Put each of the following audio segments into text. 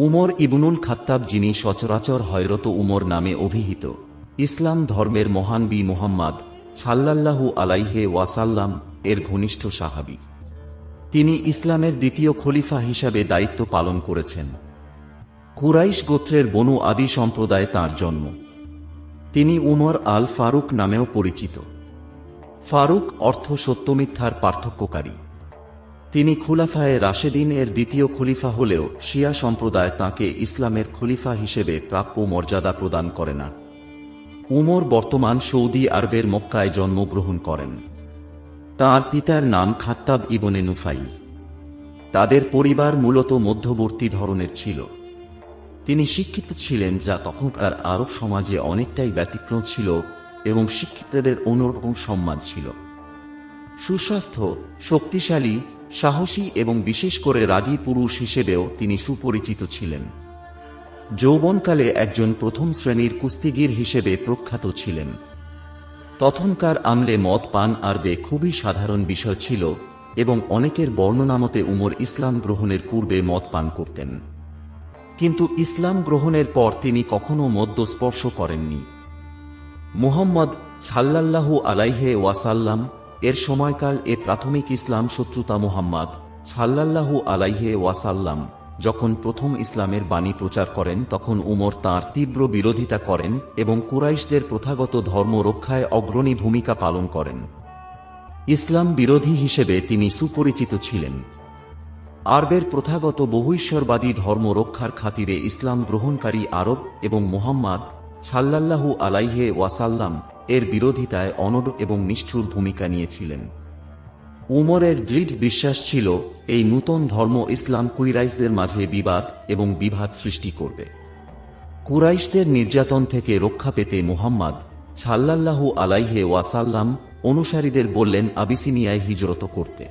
উমর ইবনুল খাত্তাব, যিনি সচরাচর হযরত উমর নামে অভিহিত, ইসলাম ধর্মের মহান বি মুহাম্মদ সাল্লাল্লাহু আলাইহি ওয়াসাল্লাম এর ঘনিষ্ঠ সাহাবী। তিনি ইসলামের দ্বিতীয় খলিফা হিসাবে দায়িত্ব পালন করেছেন। কুরাইশ গোত্রের বনু আদি সম্প্রদায়ে তাঁর জন্ম। তিনি উমর আল ফারুক নামেও পরিচিত। ফারুক অর্থ সত্যমিথ্যার পার্থক্যকারী। তিনি খুলাফায়ে রাশেদিন এর দ্বিতীয় খলিফা হলেও শিয়া সম্প্রদায় তাঁকে ইসলামের খলিফা হিসেবে প্রাপ্য মর্যাদা প্রদান করে না। উমর বর্তমান সৌদি আরবের মক্কায় জন্মগ্রহণ করেন। তাঁর পিতার নাম খাত্তাব ইবনে নুফাইল। তাদের পরিবার মূলত মধ্যবর্তী ধরনের ছিল। তিনি শিক্ষিত ছিলেন, যা তখনকার আরব সমাজে অনেকটাই ব্যতিক্রম ছিল, এবং শিক্ষিতদের অন্যরকম সম্মান ছিল। সুস্বাস্থ্য, শক্তিশালী, সাহসী এবং বিশেষ করে রাগী পুরুষ হিসেবেও তিনি সুপরিচিত ছিলেন। যৌবনকালে একজন প্রথম শ্রেণীর কুস্তিগীর হিসেবে প্রখ্যাত ছিলেন। তখনকার আমলে মদ পান আরবে খুবই সাধারণ বিষয় ছিল, এবং অনেকের বর্ণনামতে উমর ইসলাম গ্রহণের পূর্বে মদ পান করতেন, কিন্তু ইসলাম গ্রহণের পর তিনি কখনো মদ্য স্পর্শ করেননি। মুহাম্মদ সাল্লাল্লাহু আলাইহি ওয়াসাল্লাম এর সময়কাল এ প্রাথমিক ইসলাম শত্রুতা। মুহাম্মদ সাল্লাল্লাহু আলাইহি ওয়াসাল্লাম যখন প্রথম ইসলামের বাণী প্রচার করেন, তখন উমর তাঁর তীব্র বিরোধিতা করেন এবং কুরাইশদের প্রথাগত ধর্ম রক্ষায় অগ্রণী ভূমিকা পালন করেন। ইসলাম বিরোধী হিসেবে তিনি সুপরিচিত ছিলেন। আরবের প্রথাগত বহুঈশ্বরবাদী ধর্ম রক্ষার খাতিরে ইসলাম গ্রহণকারী আরব এবং মুহাম্মদ সাল্লাল্লাহু আলাইহি ওয়াসাল্লাম এর বিরোধিতায় অনড় এবং নিষ্ঠুর ভূমিকা নিয়েছিলেন। উমরের দৃঢ় বিশ্বাস ছিল, এই নূতন ধর্ম ইসলাম কুরাইশদের মাঝে বিবাদ এবং বিভাদ সৃষ্টি করবে। কুরাইশদের নির্যাতন থেকে রক্ষা পেতে মুহাম্মদ সাল্লাল্লাহু আলাইহি ওয়াসাল্লাম অনুসারীদের বললেন আবিসিনিয়ায় হিজরত করতে।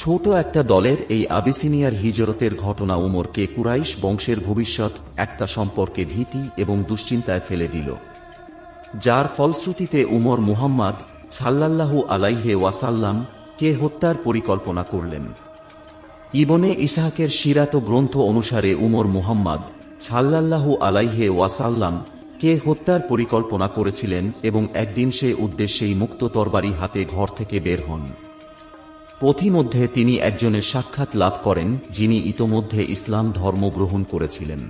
ছোট একটা দলের এই আবিসিনিয়ার হিজরতের ঘটনা উমরকে কুরাইশ বংশের ভবিষ্যৎ একটা সম্পর্কে ভীতি এবং দুশ্চিন্তায় ফেলে দিল, যার ফলশ্রুতিতে উমর মুহাম্মদ সাল্লাল্লাহু আলাইহি ওয়াসাল্লাম কে হত্যার পরিকল্পনা করলেন। ইবনে ইসহাকের সিরাত গ্রন্থ অনুসারে উমর মুহাম্মদ সাল্লাল্লাহু আলাইহি ওয়াসাল্লাম কে হত্যার পরিকল্পনা করেছিলেন এবং একদিন সে উদ্দেশ্যেই মুক্ত তরবারি হাতে ঘর থেকে বের হন। পথিমধ্যে তিনি একজনের সাক্ষাৎ লাভ করেন, যিনি ইতোমধ্যে ইসলাম ধর্ম গ্রহণ করেছিলেন।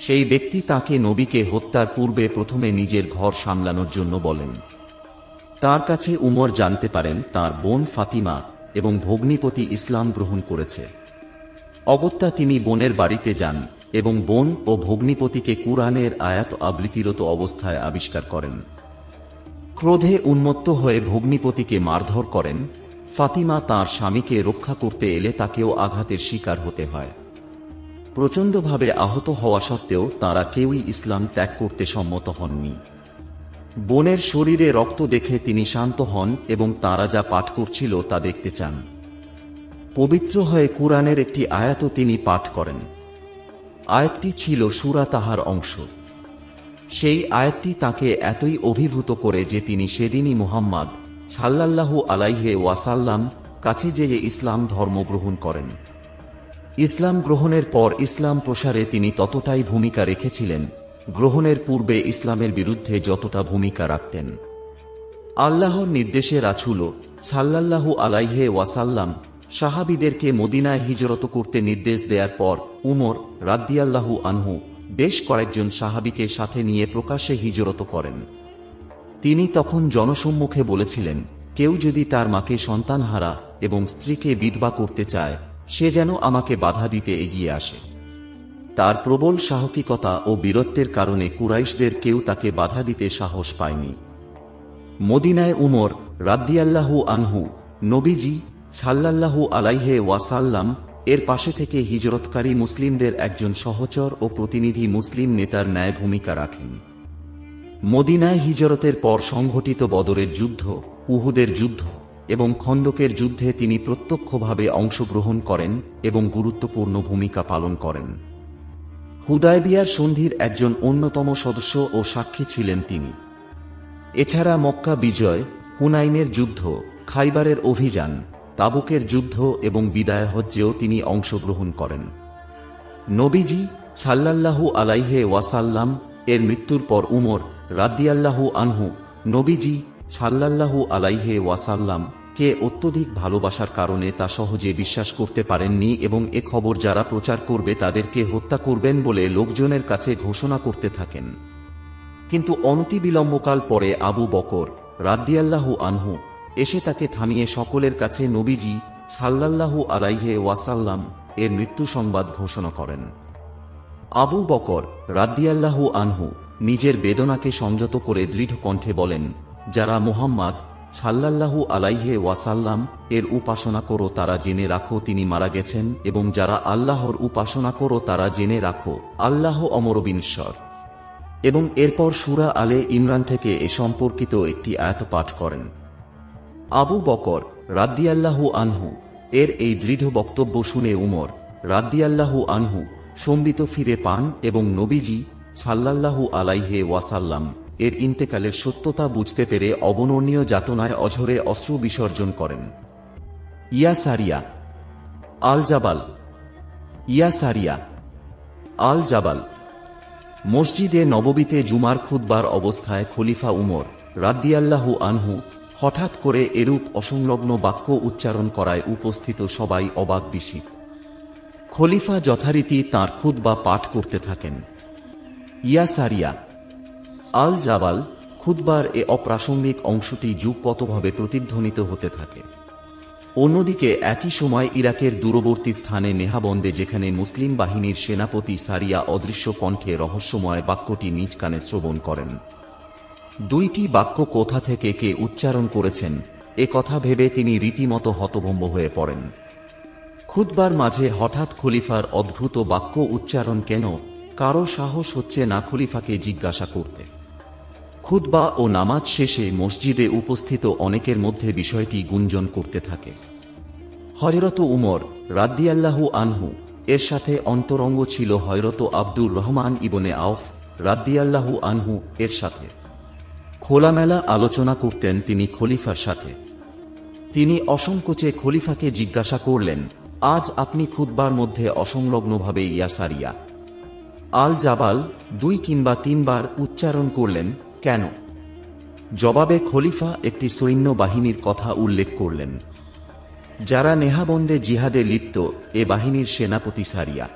সেই ব্যক্তি তাকে নবীকে হত্যার পূর্বে প্রথমে নিজের ঘর সামলানোর জন্য বলেন। তার কাছে উমর জানতে পারেন তার বোন ফাতিমা এবং ভগ্নিপতি ইসলাম গ্রহণ করেছে। অগত্যা তিনি বোনের বাড়িতে যান এবং বোন ও ভগ্নিপতিকে কুরআনের আয়াত আবৃত্তিরত অবস্থায় আবিষ্কার করেন। ক্রোধে উন্মত্ত হয়ে ভগ্নিপতিকে মারধর করেন। ফাতিমা তাঁর স্বামীকে রক্ষা করতে এলে তাকেও আঘাতের শিকার হতে হয়। প্রচণ্ডভাবে আহত হওয়া সত্ত্বেও তাঁরা কেউই ইসলাম ত্যাগ করতে সম্মত হননি। বোনের শরীরে রক্ত দেখে তিনি শান্ত হন এবং তাঁরা যা পাঠ করছিল তা দেখতে চান। পবিত্র হয়ে কুরআনের একটি আয়াতও তিনি পাঠ করেন। আয়াতটি ছিল সূরা তাহার অংশ। সেই আয়াতটি তাকে এতই অভিভূত করে যে তিনি সেদিনই মুহাম্মদ সাল্লাল্লাহু আলাইহি ওয়াসাল্লাম কাছে যেয়ে ইসলাম ধর্ম গ্রহণ করেন। ইসলাম গ্রহণের পর ইসলাম প্রসারে তিনি ততটাই ভূমিকা রেখেছিলেন, গ্রহণের পূর্বে ইসলামের বিরুদ্ধে যতটা ভূমিকা রাখতেন। আল্লাহর নির্দেশে রাসূল সাল্লাল্লাহু আলাইহি ওয়াসাল্লাম সাহাবীদেরকে মদিনায় হিজরত করতে নির্দেশ দেওয়ার পর উমর রাদিয়াল্লাহু আনহু বেশ কয়েকজন সাহাবীকে সাথে নিয়ে প্রকাশ্যে হিজরত করেন। তিনি তখন জনসম্মুখে বলেছিলেন, কেউ যদি তার মাকে সন্তানহারা এবং স্ত্রীকে বিধবা করতে চায়, সে যেন আমাকে বাধা দিতে এগিয়ে আসে। তার প্রবল সাহসিকতা ও বীরত্বের কারণে কুরাইশদের কেউ তাকে বাধা দিতে সাহস পায়নি। মদিনায় উমর রাদিয়াল্লাহু আনহু নবীজি সাল্লাল্লাহু আলাইহি ওয়াসাল্লাম এর পাশে থেকে হিজরতকারী মুসলিমদের একজন সহচর ও প্রতিনিধি মুসলিম নেতার ন্যায় ভূমিকা রাখেন। মদিনায় হিজরতের পর সংঘটিত বদরের যুদ্ধ, উহুদের যুদ্ধ এবং খন্দকের যুদ্ধে তিনি প্রত্যক্ষভাবে অংশগ্রহণ করেন এবং গুরুত্বপূর্ণ ভূমিকা পালন করেন। হুদায়বিয়ার সন্ধির একজন অন্যতম সদস্য ও সাক্ষী ছিলেন তিনি। এছাড়া মক্কা বিজয়, হুনাইনের যুদ্ধ, খাইবারের অভিযান, তাবুকের যুদ্ধ এবং বিদায় হজ্জেও তিনি অংশগ্রহণ করেন। নবীজি সাল্লাল্লাহু আলাইহি ওয়াসাল্লাম এর মৃত্যুর পর উমর রাদিয়াল্লাহু আনহু নবীজি সাল্লাল্লাহু আলাইহি ওয়াসাল্লাম কে অত্যধিক ভালোবাসার কারণে তা সহজে বিশ্বাস করতে পারেননি এবং এ খবর যারা প্রচার করবে তাদেরকে হত্যা করবেন বলে লোকজনের কাছে ঘোষণা করতে থাকেন। কিন্তু অনতিবিলম্বকাল পরে আবু বকর রাদিয়াল্লাহু আনহু এসে তাকে থামিয়ে সকলের কাছে নবীজি সাল্লাল্লাহু আলাইহি ওয়াসাল্লাম এর মৃত্যু সংবাদ ঘোষণা করেন। আবু বকর রাদিয়াল্লাহু আনহু নিজের বেদনাকে সংযত করে দৃঢ় কণ্ঠে বলেন, যারা মুহাম্মদ সাল্লাল্লাহু আলাইহি ওয়াসাল্লাম এর উপাসনা করো তারা জেনে রাখো তিনি মারা গেছেন, এবং যারা আল্লাহর উপাসনা করো তারা জেনে রাখো আল্লাহ অমরবিনশ্বর। এবং এরপর সূরা আলে ইমরান থেকে এ সম্পর্কিত একটি আয়াত পাঠ করেন। আবু বকর রাদিয়াল্লাহু আনহু এর এই দৃঢ় বক্তব্য শুনে উমর রাদিয়াল্লাহু আনহু সম্বিত ফিরে পান এবং নবীজি সাল্লাল্লাহু আলাইহি ওয়াসাল্লাম এর ইন্তেকালের সত্যতা বুঝতে পেরে অবর্ণনীয় যাতনায় অঝরে অশ্রু বিসর্জন করেন। ইয়া সারিয়া আল জাবাল, ইয়া সারিয়া আল জাবাল। মসজিদে নববীতে জুমার খুতবার অবস্থায় খলিফা উমর রাদিয়াল্লাহু আনহু হঠাৎ করে এরূপ অসংলগ্ন বাক্য উচ্চারণ করায় উপস্থিত সবাই অবাক বিস্মিত। খলিফা যথারীতি তাঁর খুতবা পাঠ করতে থাকেন। ইয়া সারিয়া আল জাবাল খুতবার এ অপ্রাসঙ্গিক অংশটি যুগপতভাবে প্রতিধ্বনিত হতে থাকে। অন্যদিকে একই সময় ইরাকের দূরবর্তী স্থানে নেহাবন্দে যেখানে মুসলিম বাহিনীর সেনাপতি সারিয়া অদৃশ্য কণ্ঠে রহস্যময় বাক্যটি নিজ কানে শ্রবণ করেন। দুইটি বাক্য কোথা থেকে কে উচ্চারণ করেছেন এ কথা ভেবে তিনি রীতিমতো হতভম্ব হয়ে পড়েন। খুতবার মাঝে হঠাৎ খলিফার অদ্ভুত বাক্য উচ্চারণ কেন, কারো সাহস হচ্ছে না খলিফাকে জিজ্ঞাসা করতে। খুতবা ও নামাজ শেষে মসজিদে উপস্থিত অনেকের মধ্যে বিষয়টি গুঞ্জন করতে থাকে। হযরত উমর রাদিয়াল্লাহু আনহু এর সাথে অন্তরঙ্গ ছিল হযরত আব্দুর রহমান ইবনে আওফ রাদিয়াল্লাহু আনহু এর সাথে খোলামেলা আলোচনা করতেন তিনি খলিফার সাথে। তিনি অসংকোচে খলিফাকে জিজ্ঞাসা করলেন, আজ আপনি খুতবার মধ্যে অসংলগ্নভাবে ইয়া সারিয়া আল জাবাল 2 কিংবা 3 বার উচ্চারণ করলেন কেন? জবাবে খলিফা একটি সৈন্য বাহিনীর কথা উল্লেখ করলেন যারা নেহাবন্দে জিহাদে লিপ্ত, এ বাহিনীর সেনাপতি সারিয়া।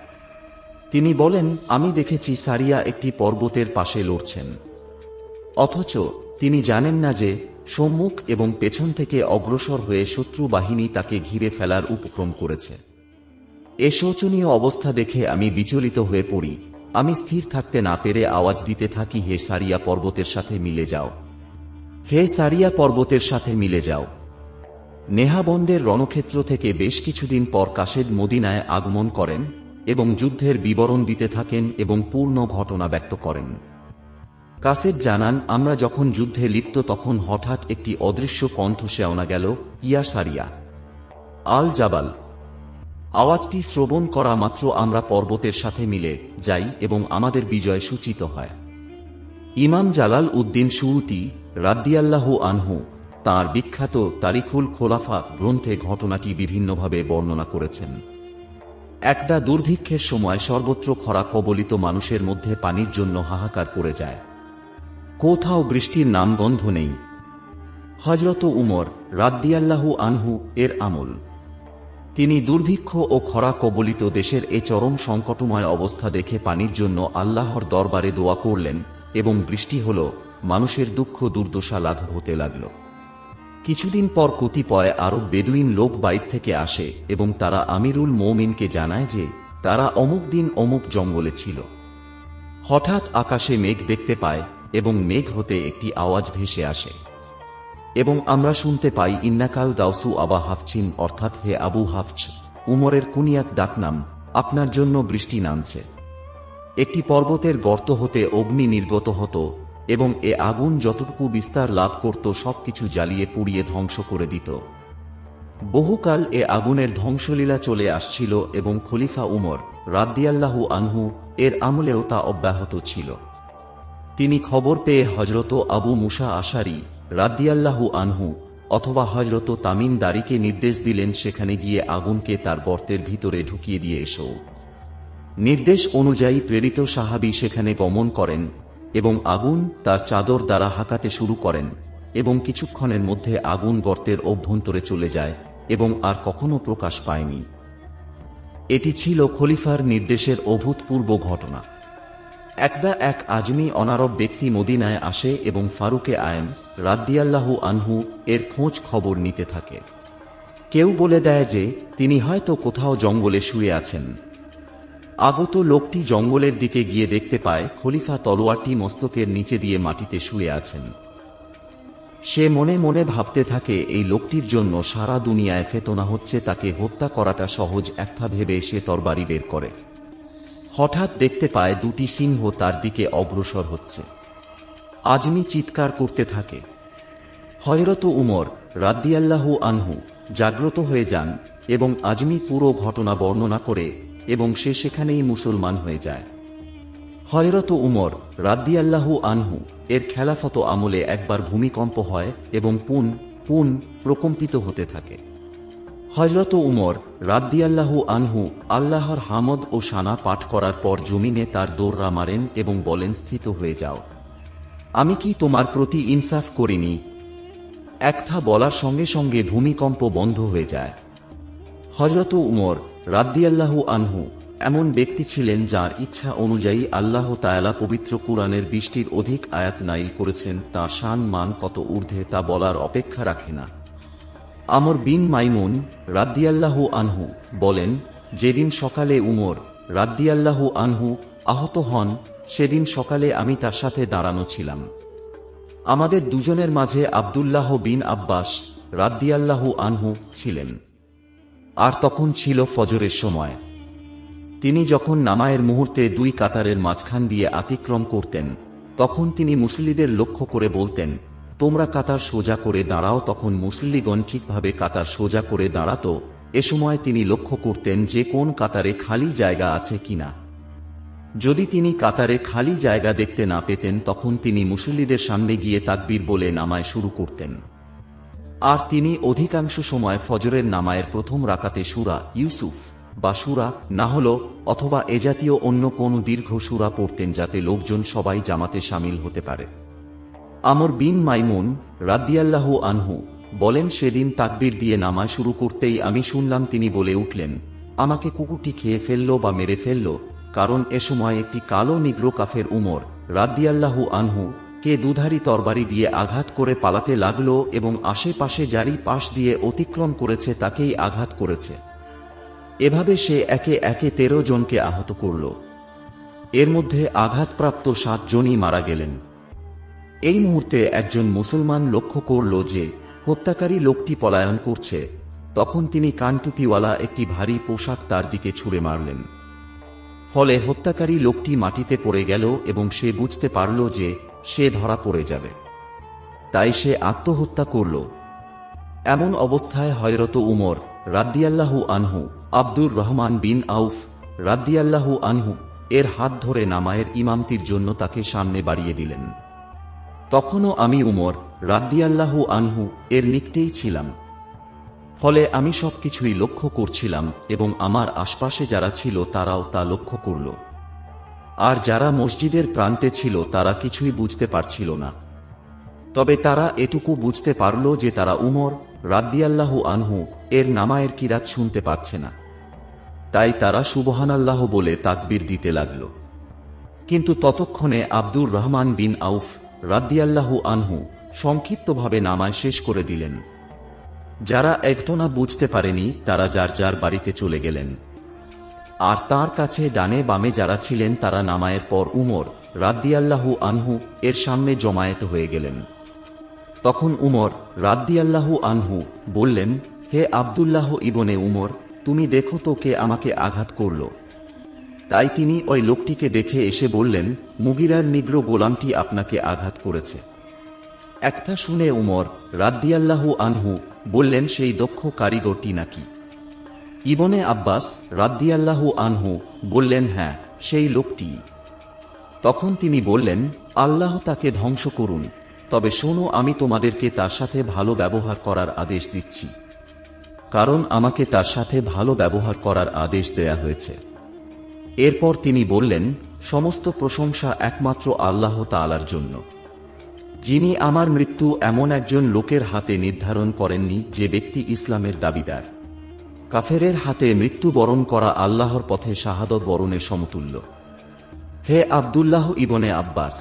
তিনি বলেন, আমি দেখেছি সারিয়া একটি পর্বতের পাশে লড়ছেন, অথচ তিনি জানেন না যে সম্মুখ এবং পেছন থেকে অগ্রসর হয়ে শত্রু বাহিনী তাকে ঘিরে ফেলার উপক্রম করেছে। এ শোচনীয় অবস্থা দেখে আমি বিচলিত হয়ে পড়ি। আমি স্থির থাকতে না পেরে আওয়াজ দিতে থাকি, হে সারিয়া পর্বতের সাথে মিলে যাও, হে সারিয়া পর্বতের সাথে মিলে যাও। নেহাবন্দের রণক্ষেত্র থেকে বেশ কিছুদিন পর কাসেদ মদিনায় আগমন করেন এবং যুদ্ধের বিবরণ দিতে থাকেন এবং পূর্ণ ঘটনা ব্যক্ত করেন। কাসেদ জানান, আমরা যখন যুদ্ধে লিপ্ত তখন হঠাৎ একটি অদৃশ্য কণ্ঠ শোনা গেল, ইয়া সারিয়া আল জাবাল। আওয়াজটি শ্রবণ করা মাত্র আমরা পর্বতের সাথে মিলে যাই এবং আমাদের বিজয় সূচিত হয়। ইমাম জালাল উদ্দিন সুয়ুতি রাদিয়াল্লাহু আনহু তাঁর বিখ্যাত তারিখুল খোলাফা গ্রন্থে ঘটনাটি বিভিন্নভাবে বর্ণনা করেছেন। একটা দুর্ভিক্ষের সময় সর্বত্র খরা কবলিত মানুষের মধ্যে পানির জন্য হাহাকার পড়ে যায়, কোথাও বৃষ্টির নামগন্ধ নেই। হযরত উমর রাদিয়াল্লাহু আনহু এর আমল। তিনি দুর্ভিক্ষ ও খরা কবলিত দেশের এ চরম সংকটময় অবস্থা দেখে পানির জন্য আল্লাহর দরবারে দোয়া করলেন এবং বৃষ্টি হল, মানুষের দুঃখ দুর্দশা লাঘব হতে লাগল। কিছুদিন পর কতিপয় আরব বেদুইন লোক বাইর থেকে আসে এবং তারা আমিরুল মুমিনকে জানায় যে তারা অমুক দিন অমুক জঙ্গলে ছিল। হঠাৎ আকাশে মেঘ দেখতে পায় এবং মেঘ হতে একটি আওয়াজ ভেসে আসে এবং আমরা শুনতে পাই, ইন্নাকাল দাউসু আবা হাফছিন, অর্থাৎ হে আবু হাফছ, উমরের কুনিয়াত ডাকনাম, আপনার জন্য বৃষ্টি নামছে। একটি পর্বতের গর্ত হতে অগ্নি নির্গত হতো এবং এ আগুন যতটুকু বিস্তার লাভ করত সবকিছু জ্বালিয়ে পুড়িয়ে ধ্বংস করে দিত। বহুকাল এ আগুনের ধ্বংসলীলা চলে আসছিল এবং খলিফা উমর রাদিয়াল্লাহু আনহু এর আমলেও তা অব্যাহত ছিল। তিনি খবর পেয়ে হযরত আবু মুসা আশারী রাদিয়াল্লাহু আনহু অথবা হযরত তামিম দারিকে নির্দেশ দিলেন সেখানে গিয়ে আগুনকে তার গর্তের ভিতরে ঢুকিয়ে দিয়ে এসো। নির্দেশ অনুযায়ী প্রেরিত সাহাবী সেখানে গমন করেন এবং আগুন তার চাদর দ্বারা হাঁকাতে শুরু করেন এবং কিছুক্ষণের মধ্যে আগুন গর্তের অভ্যন্তরে চলে যায় এবং আর কখনো প্রকাশ পায়নি। এটি ছিল খলিফার নির্দেশের অভূতপূর্ব ঘটনা। একদা এক আজমি অনারব ব্যক্তি মদিনায় আসে এবং ফারুকে আয়েম রাদিয়াল্লাহু আনহু এর খোঁজ খবর নিতে থাকে। কেউ বলে দেয় যে তিনি হয়তো কোথাও জঙ্গলে শুয়ে আছেন। আগত লোকটি জঙ্গলের দিকে গিয়ে দেখতে পায় খলিফা তলোয়ারটি মস্তকের নিচে দিয়ে মাটিতে শুয়ে আছেন। সে মনে মনে ভাবতে থাকে এই লোকটির জন্য সারা দুনিয়ায় ফেতনা হচ্ছে, তাকে হত্যা করাটা সহজ একটা ভেবে সে তরবারি বের করে। হঠাৎ দেখতে পায় দুটি সিংহ তার দিকে অগ্রসর হচ্ছে। আজমি চিৎকার করতে থাকে। হযরত উমর রাদিয়াল্লাহু আনহু জাগ্রত হয়ে যান এবং আজমি পুরো ঘটনা বর্ণনা করে এবং সে সেখানেই মুসলমান হয়ে যায়। হযরত উমর রাদিয়াল্লাহু আনহু এর খেলাফত আমলে একবার ভূমিকম্প হয় এবং পুন প্রকম্পিত হতে থাকে। হযরত উমর রাদিয়াল্লাহু আনহু আল্লাহর হামদ ও শানা পাঠ করার পর জমিনে তার দৌড়া মারেন এবং বলেন, স্থিত হয়ে যাও, আমি কি তোমার প্রতি ইনসাফ করিনি? একটা বলার সঙ্গে সঙ্গে ভূমিকম্প বন্ধ হয়ে যায়। হযরত উমর রাদিয়াল্লাহু আনহু এমন ব্যক্তি ছিলেন যার ইচ্ছা অনুযায়ী আল্লাহ তাআলা পবিত্র কুরআনের 20টির অধিক আয়াত নাযিল করেছেন। তাঁর শান মান কত ঊর্ধ্বে তা বলার অপেক্ষা রাখে না। আমর বিন মাইমুন রাদিয়াল্লাহু আনহু বলেন, যেদিন সকালে উমর রাদিয়াল্লাহু আনহু আহত হন সেদিন সকালে আমি তার সাথে দাঁড়ানো ছিলাম। আমাদের দুজনের মাঝে আব্দুল্লাহ বিন আব্বাস রাদিয়াল্লাহু আনহু ছিলেন। আর তখন ছিল ফজরের সময়। তিনি যখন নামাজের মুহূর্তে দুই কাতারের মাঝখান দিয়ে অতিক্রম করতেন তখন তিনি মুসল্লিদের লক্ষ্য করে বলতেন, তোমরা কাতার সোজা করে দাঁড়াও। তখন মুসল্লিগণ ঠিকভাবে কাতার সোজা করে দাঁড়াত। এ সময় তিনি লক্ষ্য করতেন যে কোন কাতারে খালি জায়গা আছে কিনা। যদি তিনি কাতারে খালি জায়গা দেখতে না পেতেন তখন তিনি মুসল্লিদের সামনে গিয়ে তাকবীর বলে নামাজ শুরু করতেন। আর তিনি অধিকাংশ সময় ফজরের নামাজের প্রথম রাকাতে সূরা ইউসুফ বা সূরা নাহল অথবা এ জাতীয় অন্য কোন দীর্ঘ সূরা পড়তেন যাতে লোকজন সবাই জামাতে শামিল হতে পারে। আমর বিন মাইমুন রাদিয়াল্লাহু আনহু বলেন, সেদিন তাকবীর দিয়ে নামাজ শুরু করতেই আমি শুনলাম তিনি বলে উঠলেন, আমাকে কুকুরটি খেয়ে ফেলল বা মেরে ফেলল। কারণ এ সময় একটি কালো নিগ্রো কাফের উমর রাদিয়াল্লাহু আনহু কে দুধারী তরবারি দিয়ে আঘাত করে পালাতে লাগল এবং আশেপাশে যারই পাশ দিয়ে অতিক্রম করেছে তাকেই আঘাত করেছে। এভাবে সে একে একে 13 জনকে আহত করল। এর মধ্যে আঘাতপ্রাপ্ত 7 জনই মারা গেলেন। এই মুহূর্তে একজন মুসলমান লক্ষ্য করল যে হত্যাকারী লোকটি পলায়ন করছে। তখন তিনি কানটুপিওয়ালা একটি ভারী পোশাক তার দিকে ছুঁড়ে মারলেন। ফলে হত্যাকারী লোকটি মাটিতে পড়ে গেল এবং সে বুঝতে পারল যে সে ধরা পড়ে যাবে। তাই সে আত্মহত্যা করল। এমন অবস্থায় হযরত উমর রাদিয়াল্লাহু আনহু আব্দুর রহমান বিন আউফ রাদিয়াল্লাহু আনহু এর হাত ধরে নামাজের ইমামতির জন্য তাকে সামনে বাড়িয়ে দিলেন। তখনও আমি উমর রাদিয়াল্লাহু আনহু এর নিকটেই ছিলাম। ফলে আমি সবকিছুই লক্ষ্য করছিলাম এবং আমার আশপাশে যারা ছিল তারাও তা লক্ষ্য করল। আর যারা মসজিদের প্রান্তে ছিল তারা কিছুই বুঝতে পারছিল না। তবে তারা এটুকু বুঝতে পারল যে তারা উমর রাদিয়াল্লাহু আনহু এর নামাজের কিরাত শুনতে পাচ্ছে না। তাই তারা সুবহানাল্লাহ বলে তাকবীর দিতে লাগল। কিন্তু ততক্ষণে আব্দুর রহমান বিন আউফ রাদিয়াল্লাহু আনহু সংক্ষিপ্তভাবে নামাজ শেষ করে দিলেন। যারা একটনা বুঝতে পারেনি তারা যার যার বাড়িতে চলে গেলেন। আর তার কাছে ডানে বামে যারা ছিলেন তারা নামাজের পর উমর রাদিয়াল্লাহু আনহু এর সামনে জমায়েত হয়ে গেলেন। তখন উমর রাদিয়াল্লাহু আনহু বললেন, হে আব্দুল্লাহ ইবনে উমর, তুমি দেখো তো কে আমাকে আঘাত করল। তাই তিনি ওই লোকটিকে দেখে এসে বললেন, মুগিরার নিগ্রো গোলামটি আপনাকে আঘাত করেছে। একটা শুনে উমর রাদিয়াল্লাহু আনহু বললেন, সেই দক্ষ কারিগরটি নাকি? ইবনে আব্বাস রাদিয়াল্লাহু আনহু বললেন, হ্যাঁ, সেই লোকটি। তখন তিনি বললেন, আল্লাহ তাকে ধ্বংস করুন। তবে শোনো, আমি তোমাদেরকে তার সাথে ভালো ব্যবহার করার আদেশ দিচ্ছি, কারণ আমাকে তার সাথে ভালো ব্যবহার করার আদেশ দেয়া হয়েছে। এরপর তিনি বললেন, সমস্ত প্রশংসা একমাত্র আল্লাহ তাআলার জন্য, যিনি আমার মৃত্যু এমন একজন লোকের হাতে নির্ধারণ করেননি যে ব্যক্তি ইসলামের দাবিদার। কাফেরের হাতে মৃত্যুবরণ করা আল্লাহর পথে শাহাদত বরণের সমতুল্য। হে আব্দুল্লাহ ইবনে আব্বাস,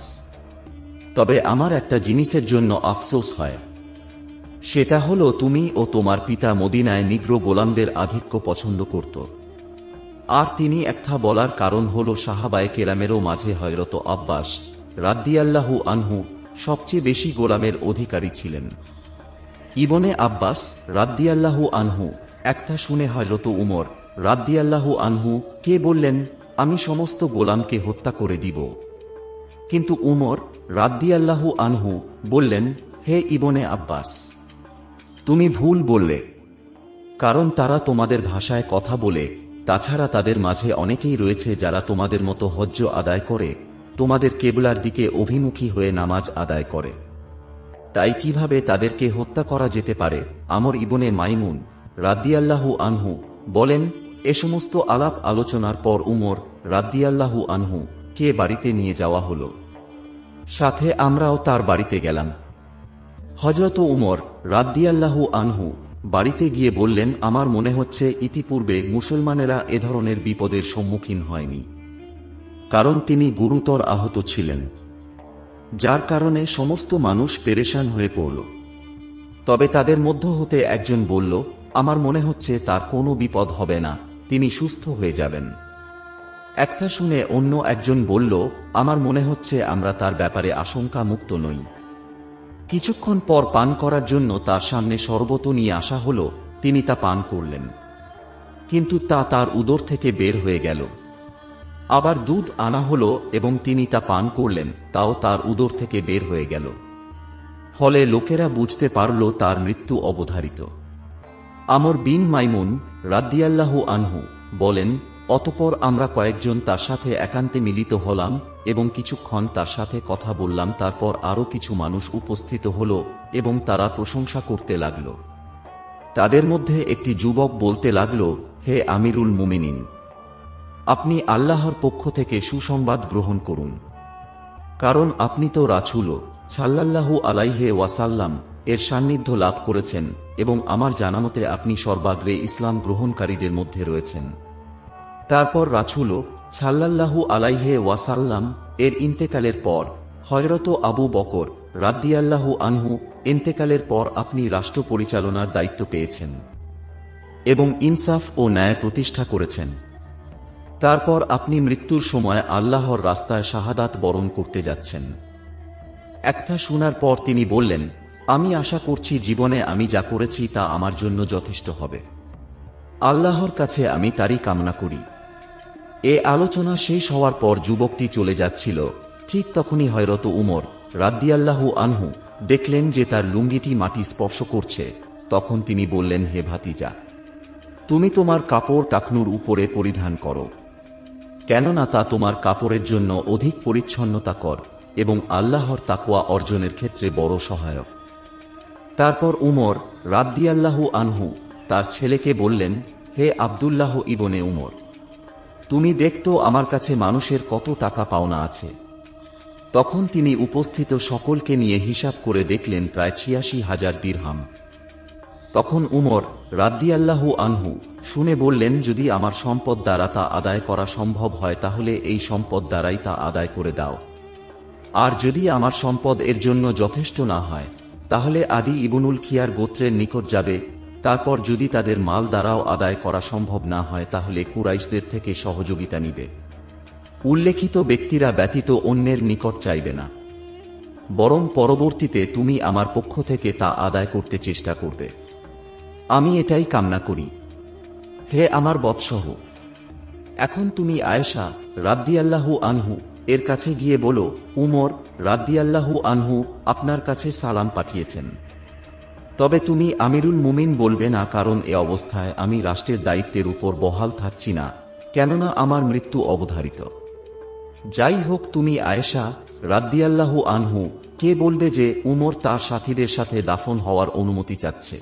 তবে আমার একটা জিনিসের জন্য আফসোস হয়, সেটা হলো তুমি ও তোমার পিতা মদিনায় নিগ্রো গোলামদের আধিক্য পছন্দ করত। আর তিনি একটা বলার কারণ হল সাহাবায়ে কেরামেরও মাঝে হযরত আব্বাস রাদিয়াল্লাহু আনহু সবচেয়ে বেশি গোলামের অধিকারী ছিলেন। ইবনে আব্বাস রাদিয়াল্লাহু আনহু একটা শুনে হযরত উমর রাদিয়াল্লাহু আনহু কে বললেন, আমি সমস্ত গোলামকে হত্যা করে দিব। কিন্তু উমর রাদিয়াল্লাহু আনহু বললেন, হে ইবনে আব্বাস, তুমি ভুল বললে, কারণ তারা তোমাদের ভাষায় কথা বলে, তাছাড়া তাদের মাঝে অনেকেই রয়েছে যারা তোমাদের মতো হজ্জ আদায় করে, তোমাদের কেবলার দিকে অভিমুখী হয়ে নামাজ আদায় করে। তাই কিভাবে তাদেরকে হত্যা করা যেতে পারে? আমর ইবনে মাইমুন রাদিয়াল্লাহু আনহু বলেন, এ সমস্ত আলাপ আলোচনার পর উমর রাদিয়াল্লাহু আনহু কে বাড়িতে নিয়ে যাওয়া হলো। সাথে আমরাও তার বাড়িতে গেলাম। হযরত উমর রাদিয়াল্লাহু আনহু বাড়িতে গিয়ে বললেন, আমার মনে হচ্ছে ইতিপূর্বে মুসলমানেরা এ ধরনের বিপদের সম্মুখীন হয়নি, কারণ তিনি গুরুতর আহত ছিলেন, যার কারণে সমস্ত মানুষ পেরেশান হয়ে পড়ল। তবে তাদের মধ্য হতে একজন বলল, আমার মনে হচ্ছে তার কোনো বিপদ হবে না, তিনি সুস্থ হয়ে যাবেন। একটা শুনে অন্য একজন বলল, আমার মনে হচ্ছে আমরা তার ব্যাপারে আশঙ্কা মুক্ত নই। কিছুক্ষণ পর পান করার জন্য তার সামনে শরবত নিয়ে আসা হলো, তিনি তা পান করলেন, কিন্তু তা তার উদর থেকে বের হয়ে গেল। আবার দুধ আনা হলো এবং তিনি তা পান করলেন, তাও তার উদর থেকে বের হয়ে গেল। ফলে লোকেরা বুঝতে পারল তার মৃত্যু অবধারিত। আমর বিন মাইমুন রাদিয়াল্লাহু আনহু বলেন, অতঃপর আমরা কয়েকজন তার সাথে একান্তে মিলিত হলাম এবং কিছুক্ষণ তার সাথে কথা বললাম। তারপর আরও কিছু মানুষ উপস্থিত হল এবং তারা প্রশংসা করতে লাগল। তাদের মধ্যে একটি যুবক বলতে লাগল, হে আমিরুল মুমিনিন, আপনি আল্লাহর পক্ষ থেকে সুসংবাদ গ্রহণ করুন, কারণ আপনি তো রাসূল সাল্লাল্লাহু আলাইহি ওয়াসাল্লাম এর সান্নিধ্য লাভ করেছেন এবং আমার জানামতে আপনি সর্বাগ্রে ইসলাম গ্রহণকারীদের মধ্যে রয়েছেন। তারপর রাসূল সাল্লাল্লাহু আলাইহি ওয়াসাল্লাম এর ইন্তেকালের পর হযরত আবু বকর রাদিয়াল্লাহু আনহু ইন্তেকালের পর আপনি রাষ্ট্র পরিচালনার দায়িত্ব পেয়েছেন এবং ইনসাফ ও ন্যায় প্রতিষ্ঠা করেছেন। তারপর আপনি মৃত্যুর সময় আল্লাহর রাস্তায় শাহাদাত বরণ করতে যাচ্ছেন। একটা শোনার পর তিনি বললেন, আমি আশা করছি জীবনে আমি যা করেছি তা আমার জন্য যথেষ্ট হবে। আল্লাহর কাছে আমি তারই কামনা করি। এ আলোচনা শেষ হওয়ার পর যুবকটি চলে যাচ্ছিল, ঠিক তখনই হযরত উমর রাদিয়াল্লাহু আনহু দেখলেন যে তার লুঙ্গিটি মাটি স্পর্শ করছে। তখন তিনি বললেন, হে ভাতিজা, তুমি তোমার কাপড় টাকনুর উপরে পরিধান করো, কেননা তা তোমার কাপড়ের জন্য অধিক পরিচ্ছন্নতাকর এবং আল্লাহর তাকওয়া অর্জনের ক্ষেত্রে বড় সহায়ক। তারপর উমর রাদিয়াল্লাহু আনহু তার ছেলেকে বললেন, হে আব্দুল্লাহ ইবনে উমর, তুমি দেখতো আমার কাছে মানুষের কত টাকা পাওনা আছে। তখন তিনি উপস্থিত সকলকে নিয়ে হিসাব করে দেখলেন প্রায় ৮৬,০০০ দিরহাম। তখন উমর রাদিয়াল্লাহু আনহু শুনে বললেন, যদি আমার সম্পদ দ্বারা তা আদায় করা সম্ভব হয় তাহলে এই সম্পদ দ্বারাই তা আদায় করে দাও, আর যদি আমার সম্পদ এর জন্য যথেষ্ট না হয় তাহলে আদি ইবনুল খিয়ার গোত্রের নিকট যাবে। তারপর যদি তাদের মাল দ্বারাও আদায় করা সম্ভব না হয় তাহলে কুরাইশদের থেকে সহযোগিতা নিবে। উল্লেখিত ব্যক্তিরা ব্যতীত অন্যের নিকট চাইবে না, বরং পরবর্তীতে তুমি আমার পক্ষ থেকে তা আদায় করতে চেষ্টা করবে। আমি এটাই কামনা করি। হে আমার বৎসহ, এখন তুমি আয়েশা রাদিয়াল্লাহু আনহু এর কাছে গিয়ে বলো, উমর রাদিয়াল্লাহু আনহু আপনার কাছে সালাম পাঠিয়েছেন। তবে তুমি আমিরুল মুমিন বলবে না, কারণ এ অবস্থায় আমি রাষ্ট্রের দায়িত্বের উপর বহাল থাকছি না, কেননা আমার মৃত্যু অবধারিত। যাই হোক, তুমি আয়েশা রাদিয়াল্লাহু আনহু কে বলবে যে উমর তার সাথীদের সাথে দাফন হওয়ার অনুমতি চাচ্ছে।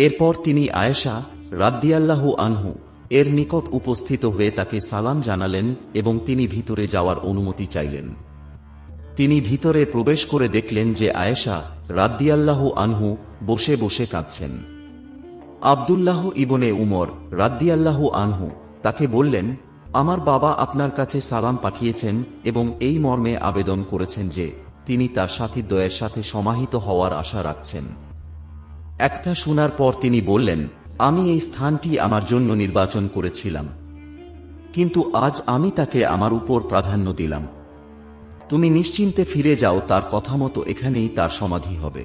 এরপর তিনি আয়েশা রাদিয়াল্লাহু আনহু এর নিকট উপস্থিত হয়ে তাকে সালাম জানালেন এবং তিনি ভিতরে যাওয়ার অনুমতি চাইলেন। তিনি ভিতরে প্রবেশ করে দেখলেন যে আয়েশা রাদ্দিয়াল্লাহু আনহু বসে বসে কাঁদছেন। আব্দুল্লাহ ইবনে উমর রাদ্দিয়াল্লাহু আনহু তাকে বললেন, আমার বাবা আপনার কাছে সালাম পাঠিয়েছেন এবং এই মর্মে আবেদন করেছেন যে তিনি তার সাথীদ্বয়ের সাথে সমাহিত হওয়ার আশা রাখছেন। একটা শোনার পর তিনি বললেন, আমি এই স্থানটি আমার জন্য নির্বাচন করেছিলাম, কিন্তু আজ আমি তাকে আমার উপর প্রাধান্য দিলাম। তুমি নিশ্চিন্তে ফিরে যাও, তার কথা মতো এখানেই তার সমাধি হবে।